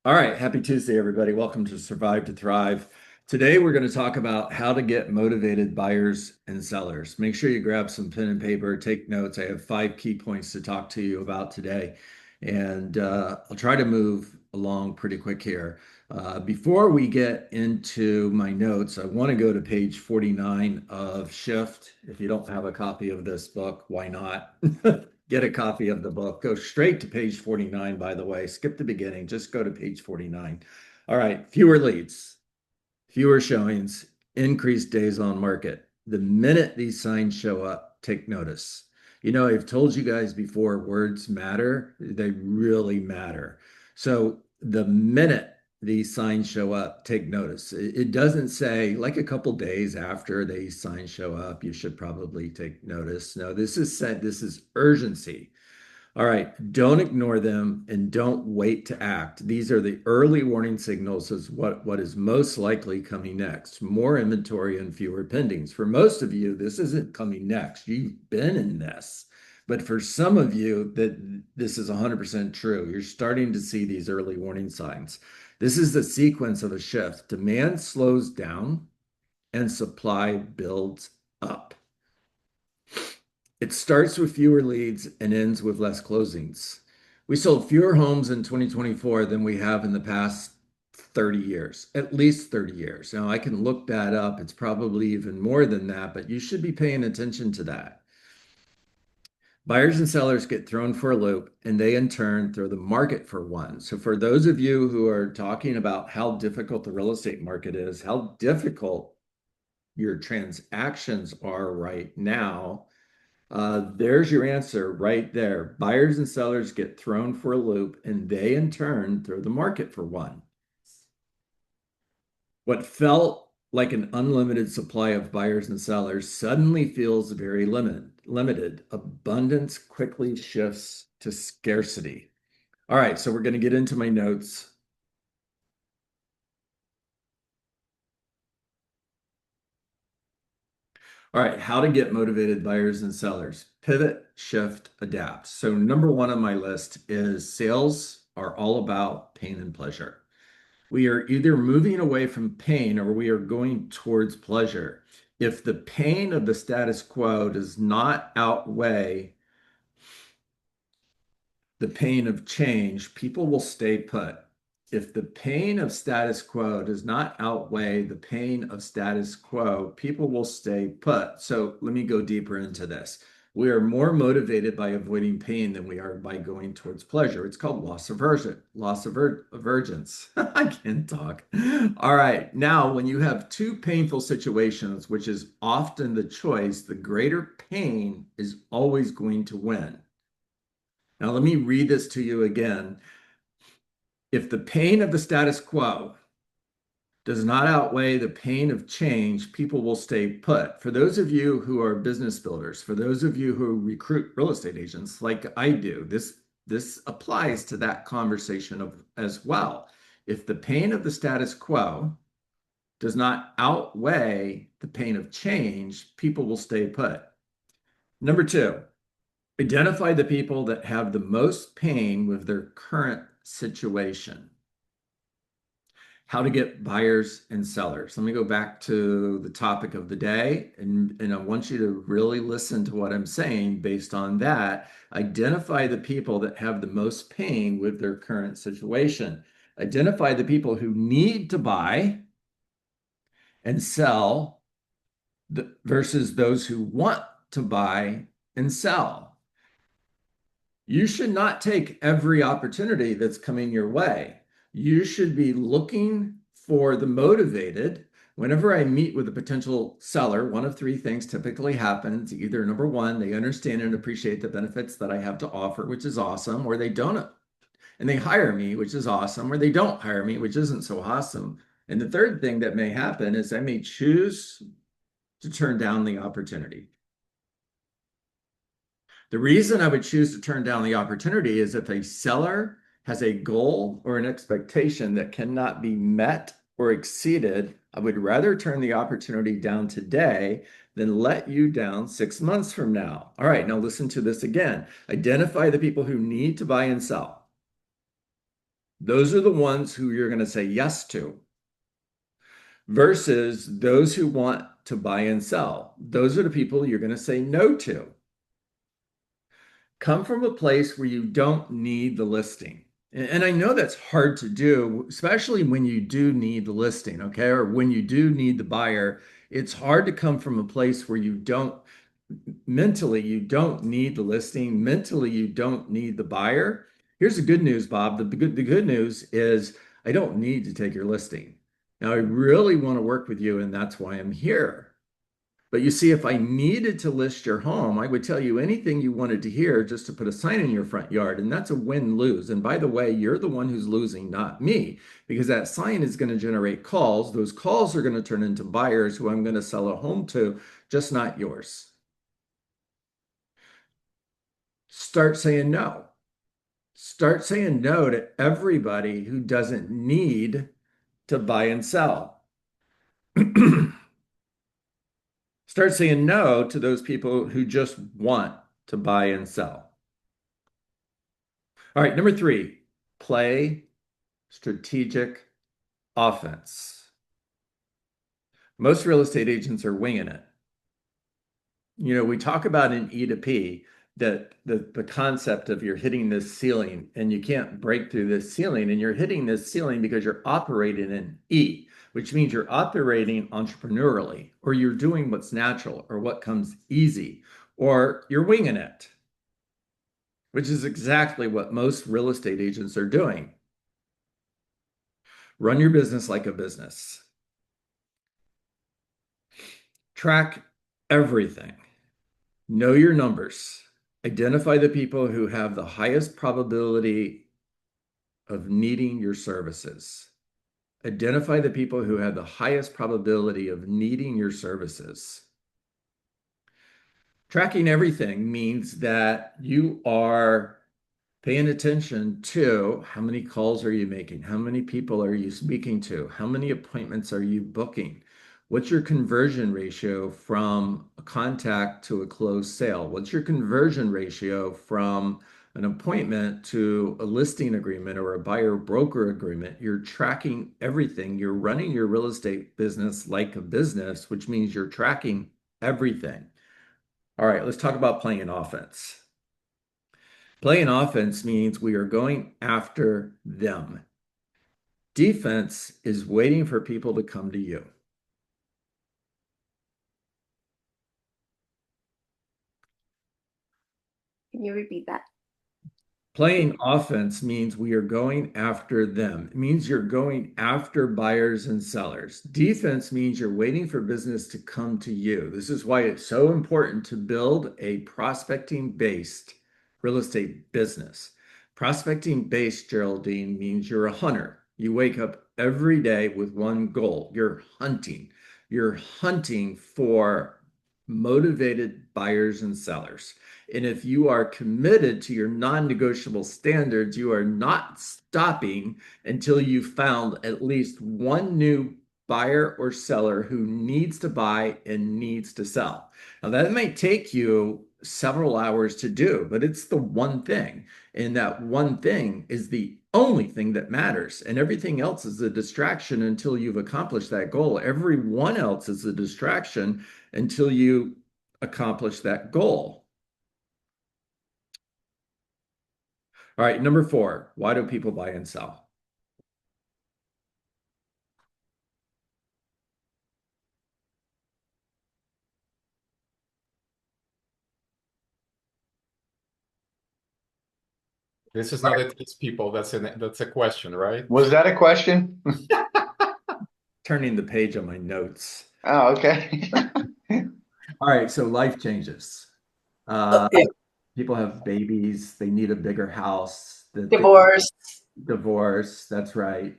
All right, happy Tuesday, everybody. Welcome to Survive to Thrive. Today, we're going to talk about how to get motivated buyers and sellers. Make sure you grab some pen and paper, take notes. I have 5 key points to talk to you about today, and I'll try to move along pretty quick here. Before we get into my notes, I want to go to page 49 of Shift. If you don't have a copy of this book, why not? Get a copy of the book. Go straight to page 49, by the way. Skip the beginning. Just go to page 49. All right. Fewer leads, fewer showings, increased days on market. The minute these signs show up, take notice. I've told you guys before, words matter. They really matter. So the minute these signs show up, take notice. It doesn't say like a couple days after these signs show up, you should probably take notice. No, this is said, this is urgency. All right, don't ignore them and don't wait to act. These are the early warning signals as what is most likely coming next. More inventory and fewer pendings. For most of you, this isn't coming next. You've been in this. But for some of you, that this is 100% true. You're starting to see these early warning signs. This is the sequence of a shift. Demand slows down and supply builds up. It starts with fewer leads and ends with less closings. We sold fewer homes in 2024 than we have in the past 30 years, at least 30 years. Now, I can look that up. It's probably even more than that, but you should be paying attention to that. Buyers and sellers get thrown for a loop, and they in turn throw the market for one. So, for those of you who are talking about how difficult the real estate market is, how difficult your transactions are right now, there's your answer right there. Buyers and sellers get thrown for a loop, and they in turn throw the market for one. What felt like an unlimited supply of buyers and sellers suddenly feels very limited. Abundance quickly shifts to scarcity. All right, so we're going to get into my notes. All right, how to get motivated buyers and sellers. Pivot, shift, adapt. So, number one on my list is sales are all about pain and pleasure. We are either moving away from pain or we are going towards pleasure. If the pain of the status quo does not outweigh the pain of change, people will stay put. If the pain of status quo does not outweigh the pain of status quo, people will stay put. So let me go deeper into this. We are more motivated by avoiding pain than we are by going towards pleasure. It's called loss aversion, avergence. I can't talk. All right. Now, when you have two painful situations, which is often the choice, the greater pain is always going to win. Now, let me read this to you again. If the pain of the status quo does not outweigh the pain of change, people will stay put. For those of you who are business builders, for those of you who recruit real estate agents like I do, this applies to that conversation as well. If the pain of the status quo does not outweigh the pain of change, people will stay put. Number two, identify the people that have the most pain with their current situation. How to get buyers and sellers. Let me go back to the topic of the day, and I want you to really listen to what I'm saying based on that. Identify the people that have the most pain with their current situation. Identify the people who need to buy and sell versus those who want to buy and sell. You should not take every opportunity that's coming your way. You should be looking for the motivated. Whenever I meet with a potential seller, one of three things typically happens. Either number one, they understand and appreciate the benefits that I have to offer, which is awesome, or they don't, and they hire me, which is awesome, or they don't hire me, which isn't so awesome. And the third thing that may happen is I may choose to turn down the opportunity. The reason I would choose to turn down the opportunity is if a seller has a goal or an expectation that cannot be met or exceeded, I would rather turn the opportunity down today than let you down 6 months from now. All right, now listen to this again. Identify the people who need to buy and sell. Those are the ones who you're going to say yes to versus those who want to buy and sell. Those are the people you're going to say no to. Come from a place where you don't need the listing. And I know that's hard to do, especially when you do need the listing, okay? Or when you do need the buyer. It's hard to come from a place where you don't mentally, you don't need the listing. Mentally, you don't need the buyer. Here's the good news, Bob. The good news is I don't need to take your listing. Now, I really want to work with you, and that's why I'm here. But you see, if I needed to list your home, I would tell you anything you wanted to hear just to put a sign in your front yard. And that's a win-lose. And by the way, you're the one who's losing, not me, because that sign is going to generate calls. Those calls are going to turn into buyers who I'm going to sell a home to, just not yours. Start saying no. Start saying no to everybody who doesn't need to buy and sell. Start saying no to those people who just want to buy and sell. All right, number three, play strategic offense. Most real estate agents are winging it. We talk about in E to P that the concept of you're hitting this ceiling and you can't break through this ceiling, and you're hitting this ceiling because you're operating in E, which means you're operating entrepreneurially, or you're doing what's natural or what comes easy, or you're winging it, which is exactly what most real estate agents are doing. Run your business like a business. Track everything. Know your numbers. Identify the people who have the highest probability of needing your services. Identify the people who have the highest probability of needing your services. Tracking everything means that you are paying attention to how many calls are you making? How many people are you speaking to? How many appointments are you booking? What's your conversion ratio from a contact to a closed sale? What's your conversion ratio from an appointment to a listing agreement or a buyer broker agreement? You're tracking everything. You're running your real estate business like a business, which means you're tracking everything. All right, let's talk about playing offense. Playing offense means we are going after them. Defense is waiting for people to come to you. Can you repeat that? Playing offense means we are going after them. It means you're going after buyers and sellers. Defense means you're waiting for business to come to you. This is why it's so important to build a prospecting-based real estate business. Prospecting-based, Geraldine, means you're a hunter. You wake up every day with one goal. You're hunting. You're hunting for motivated buyers and sellers. And if you are committed to your non-negotiable standards, you are not stopping until you've found at least one new buyer or seller who needs to buy and needs to sell. Now, that might take you several hours to do, but it's the one thing. And that one thing is the only thing that matters. And everything else is a distraction until you've accomplished that goal. Everyone else is a distraction until you accomplish that goal. All right, number four, why do people buy and sell? This is not a test, people. That's a question, right? Was that a question? Turning the page on my notes. Oh, okay. All right, so life changes. Okay. People have babies, they need a bigger house, Divorce, divorce, that's right.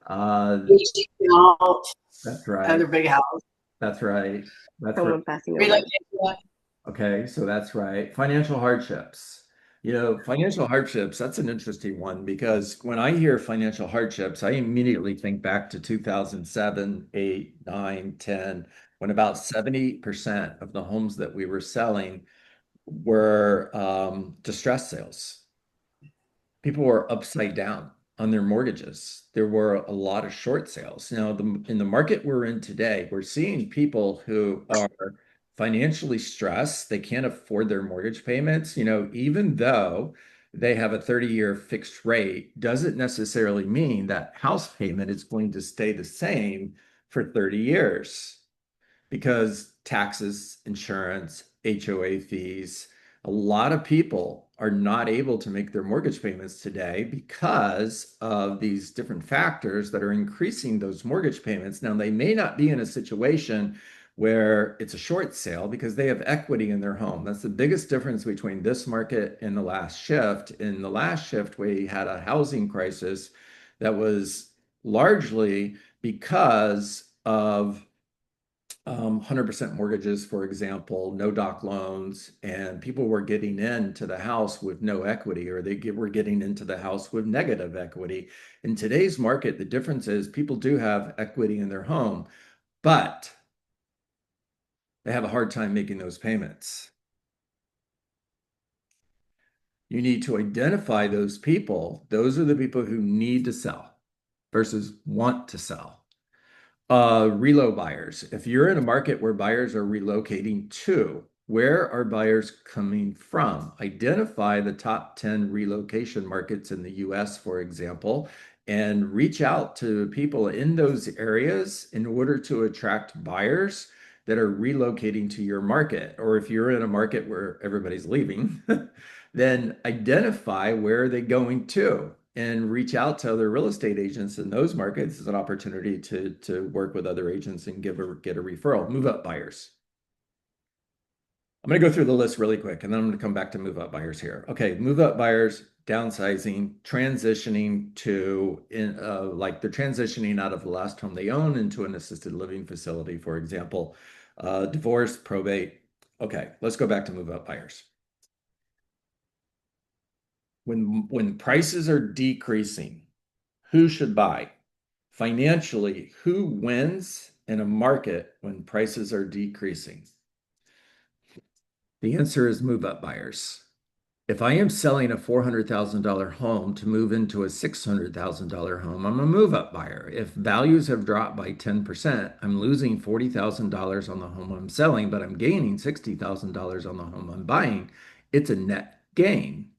Uh, aging out, that's right. other big house, That's right. That's right. someone passing away. Relocation. Okay, so that's right. Financial hardships. Financial hardships, that's an interesting one because when I hear financial hardships, I immediately think back to 2007, 8, 9, 10, when about 70% of the homes that we were selling were distress sales. People were upside down. on their mortgages. There were a lot of short sales. Now, in the market we're in today, we're seeing people who are financially stressed. They can't afford their mortgage payments. Even though they have a 30-year fixed rate, doesn't necessarily mean that house payment is going to stay the same for 30 years because taxes, insurance, HOA fees, a lot of people are not able to make their mortgage payments today because of these different factors that are increasing those mortgage payments. Now, they may not be in a situation where it's a short sale because they have equity in their home. That's the biggest difference between this market and the last shift. In the last shift, we had a housing crisis that was largely because of 100% mortgages, for example, no doc loans, and people were getting into the house with no equity, or were getting into the house with negative equity. In today's market, the difference is people do have equity in their home, but they have a hard time making those payments. You need to identify those people. Those are the people who need to sell versus want to sell. Relo buyers. If you're in a market where buyers are relocating to, where are buyers coming from? Identify the top 10 relocation markets in the US, for example, and reach out to people in those areas in order to attract buyers that are relocating to your market. Or if you're in a market where everybody's leaving, then identify where are they going to and reach out to other real estate agents in those markets as an opportunity to work with other agents and get a referral. Move up buyers. I'm going to go through the list really quick, and then I'm going to come back to move up buyers here. Okay, move up buyers, downsizing, transitioning to like they're transitioning out of the last home they own into an assisted living facility, for example, divorce, probate. Okay, let's go back to move up buyers. When prices are decreasing, who should buy? Financially, who wins in a market when prices are decreasing? The answer is move-up buyers. If I am selling a $400,000 home to move into a $600,000 home, I'm a move-up buyer. If values have dropped by 10%, I'm losing $40,000 on the home I'm selling, but I'm gaining $60,000 on the home I'm buying. It's a net gain.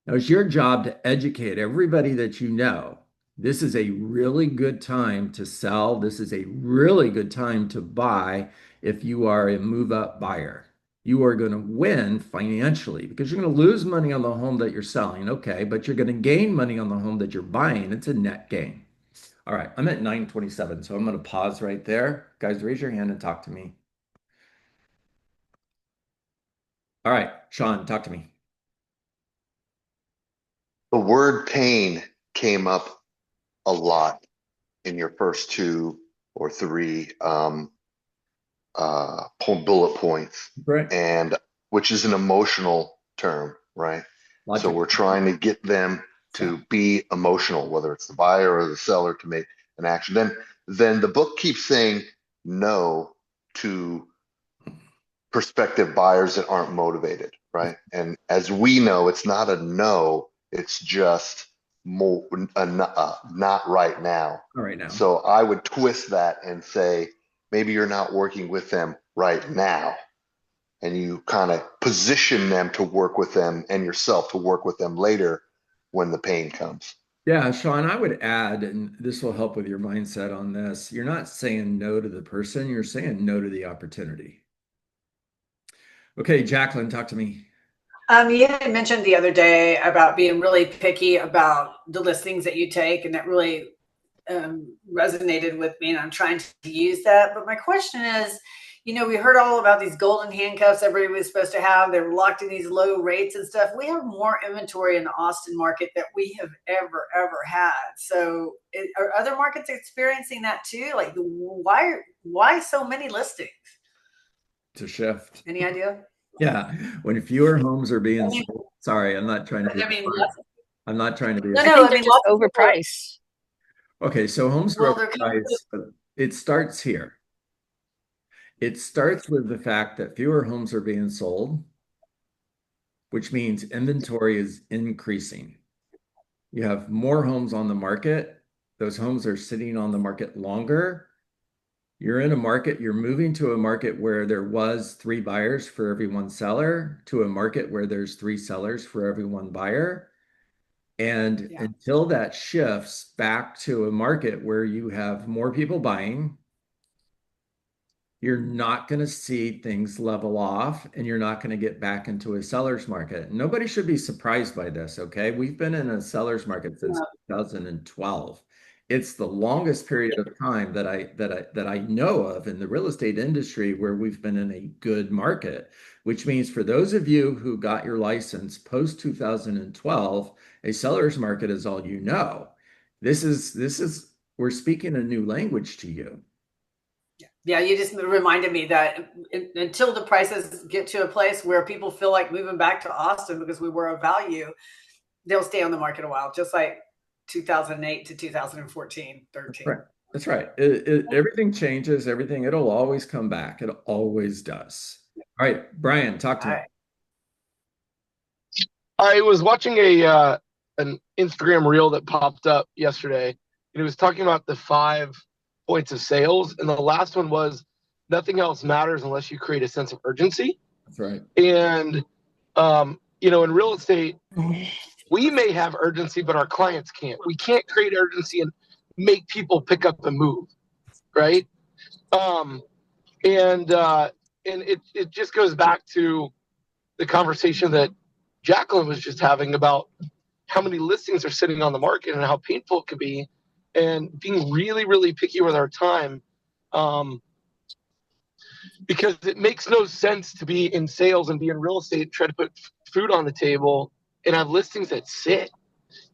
Now, it's your job to educate everybody that you know. This is a really good time to sell. This is a really good time to buy if you are a move-up buyer. You are going to win financially because you're going to lose money on the home that you're selling, okay, but you're going to gain money on the home that you're buying. It's a net gain. All right, I'm at 9:27, so I'm going to pause right there. Guys, raise your hand and talk to me. All right, Sean, talk to me. The word pain came up a lot in your first two or three bullet points, Right. and which is an emotional term, right? So we're trying to get them to be emotional, whether it's the buyer or the seller, to make an action. Then the book keeps saying no to prospective buyers that aren't motivated, right? And as we know, it's not a no, it's just more not right now. All right now. So I would twist that and say maybe you're not working with them right now, and you kind of position them to work with them and yourself to work with them later when the pain comes. Yeah, Sean, I would add, and this will help with your mindset on this. You're not saying no to the person, you're saying no to the opportunity. Okay, Jacqueline, talk to me. You had mentioned the other day about being really picky about the listings that you take, and that really resonated with me, and I'm trying to use that. But my question is, we heard all about these golden handcuffs everybody was supposed to have. They were locked in these low rates and stuff. We have more inventory in the Austin market that we have ever had. So are other markets experiencing that too? Like, why so many listings? It's a shift. Any idea? Yeah, when fewer homes are being sold. Sorry, I'm not trying to be. I'm not trying to be. No, I mean, just overpriced. Okay, so homes are overpriced. It starts here. It starts with the fact that fewer homes are being sold. which means inventory is increasing. You have more homes on the market. Those homes are sitting on the market longer. You're in a market, you're moving to a market where there was 3 buyers for every 1 seller to a market where there's 3 sellers for every 1 buyer. And until that shifts back to a market where you have more people buying, you're not going to see things level off and you're not going to get back into a seller's market. Nobody should be surprised by this, okay? We've been in a seller's market since 2012. It's the longest period of time that I know of in the real estate industry where we've been in a good market, which means for those of you who got your license post 2012, a seller's market is all you know. We're speaking a new language to you. Yeah, you just reminded me that until the prices get to a place where people feel like moving back to Austin because we were of value, they'll stay on the market a while, just like 2008 to 2014, 13. That's right. Everything changes, it'll always come back. It always does. All right, Brian, talk to me. I was watching an Instagram reel that popped up yesterday, and it was talking about the 5 points of sales, and the last one was nothing else matters unless you create a sense of urgency. That's right. And in real estate, we may have urgency, but our clients can't. We can't create urgency and make people pick up and move, right? And it just goes back to the conversation that Jacqueline was just having about how many listings are sitting on the market and how painful it can be, and being really, really picky with our time, because it makes no sense to be in sales and be in real estate, try to put food on the table and have listings that sit.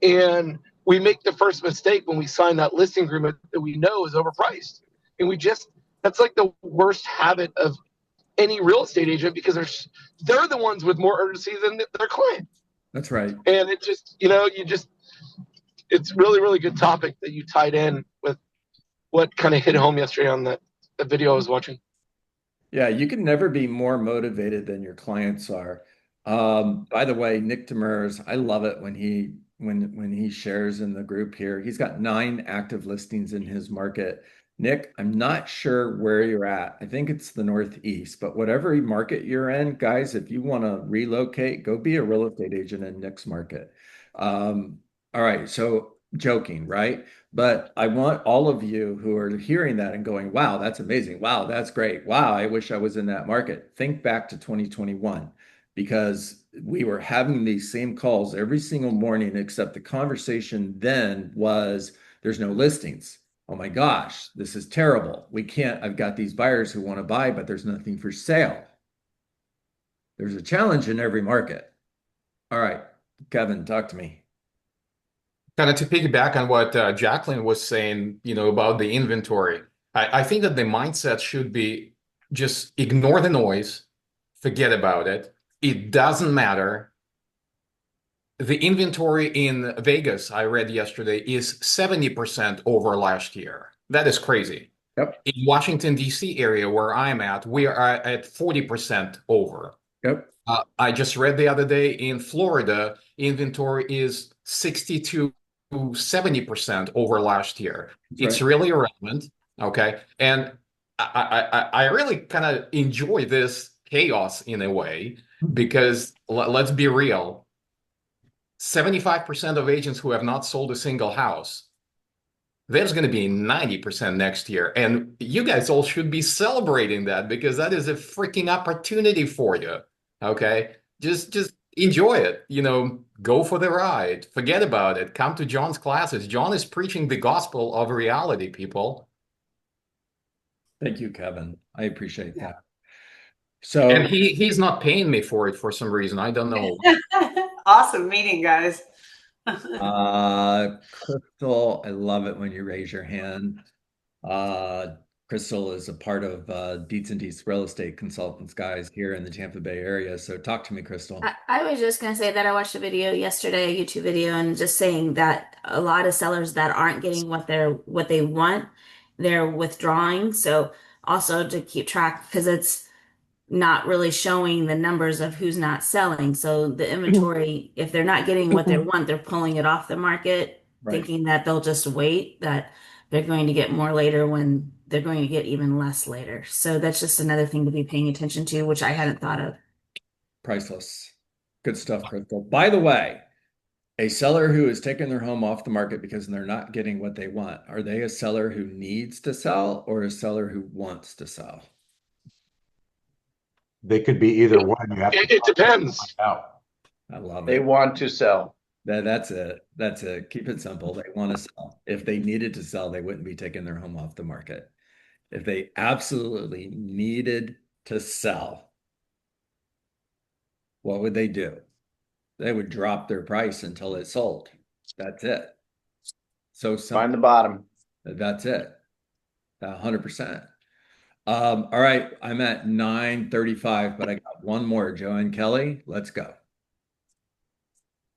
And we make the first mistake when we sign that listing agreement that we know is overpriced. And that's like the worst habit of any real estate agent, because they're the ones with more urgency than their client. That's right. And it just, it's really, really good topic that you tied in with what kind of hit home yesterday on the video I was watching. Yeah, you can never be more motivated than your clients are. By the way, Nick Demers, I love it when he shares in the group here. He's got 9 active listings in his market. Nick, I'm not sure where you're at. I think it's the Northeast, but whatever market you're in, guys, if you want to relocate, go be a real estate agent in Nick's market. All right, so joking, right? But I want all of you who are hearing that and going, wow, that's amazing. Wow, that's great. Wow, I wish I was in that market. Think back to 2021, because we were having these same calls every single morning, except the conversation then was, there's no listings. Oh my gosh, this is terrible. I've got these buyers who want to buy, but there's nothing for sale. There's a challenge in every market. All right, Kevin, talk to me. Kind of to piggyback on what Jacqueline was saying, about the inventory. I think that the mindset should be just ignore the noise, forget about it. It doesn't matter. The inventory in Vegas, I read yesterday, is 70% over last year. That is crazy. Yep. In Washington, D.C. area where I'm at, we are at 40% over. Yep. I just read the other day in Florida, inventory is 62 to 70% over last year. It's really irrelevant. Okay. And I really kind of enjoy this chaos in a way, because let's be real. 75% of agents who have not sold a single house, there's going to be 90% next year. And you guys all should be celebrating that, because that is a freaking opportunity for you. Okay. Just enjoy it. Go for the ride. Forget about it. Come to John's classes. John is preaching the gospel of reality, people. Thank you, Kevin. I appreciate that. And he's not paying me for it for some reason. I don't know. Awesome meeting, guys. Crystal, I love it when you raise your hand. Crystal is a part of Deets and Deets Real Estate Consultants, guys, here in the Tampa Bay area. So talk to me, Crystal. I was just going to say that I watched a video yesterday, a YouTube video, and just saying that a lot of sellers that aren't getting what they want, they're withdrawing. So also to keep track, because not really showing the numbers of who's not selling. So the inventory, if they're not getting what they want, they're pulling it off the market, Right. thinking that they'll just wait, that they're going to get more later when they're going to get even less later. So that's just another thing to be paying attention to, which I hadn't thought of. Priceless. Good stuff, Crystal. By the way, a seller who is taking their home off the market because they're not getting what they want, are they a seller who needs to sell or a seller who wants to sell? They could be either one. You have to It depends. find out. I love They it. want to sell. That's it. That's it. Keep it simple. They want to sell. If they needed to sell, they wouldn't be taking their home off the market. If they absolutely needed to sell, what would they do? They would drop their price until it sold. That's it. So simple. Find the bottom. That's it. 100%. All right, I'm at 9:35, but I got one more. Joanne Kelly, let's go.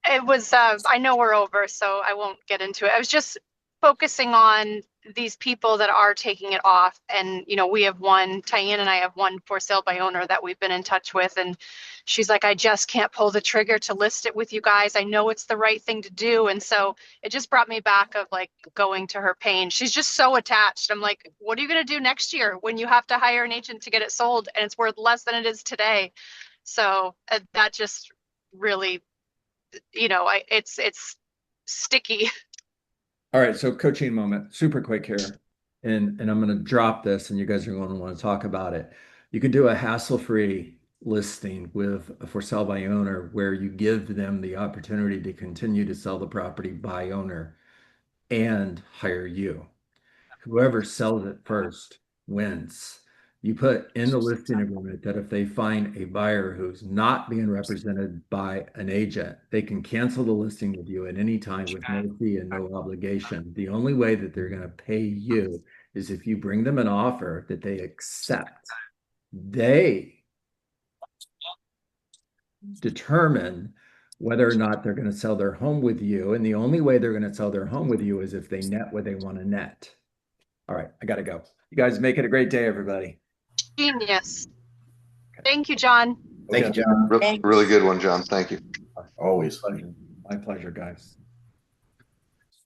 It was, I know we're over, so I won't get into it. I was just focusing on these people that are taking it off. And, you know, we have one, Tyann and I have one for sale by owner that we've been in touch with. And she's like, I just can't pull the trigger to list it with you guys. I know it's the right thing to do. And so it just brought me back of like going to her pain. She's just so attached. I'm like, what are you going to do next year when you have to hire an agent to get it sold and it's worth less than it is today? So that just really, you know, it's sticky. All right, so coaching moment, super quick here. And I'm going to drop this and you guys are going to want to talk about it. You can do a hassle-free listing with a for sale by owner where you give them the opportunity to continue to sell the property by owner and hire you. Whoever sells it first wins. You put in the listing agreement that if they find a buyer who's not being represented by an agent, they can cancel the listing with you at any time with no fee and no obligation. The only way that they're going to pay you is if you bring them an offer that they accept. They determine whether or not they're going to sell their home with you. And the only way they're going to sell their home with you is if they net what they want to net. All right, I got to go. You guys make it a great day, everybody. Genius. Thank you, John. Thank you, John. Really good one, John. Thank you. Always. My pleasure, guys.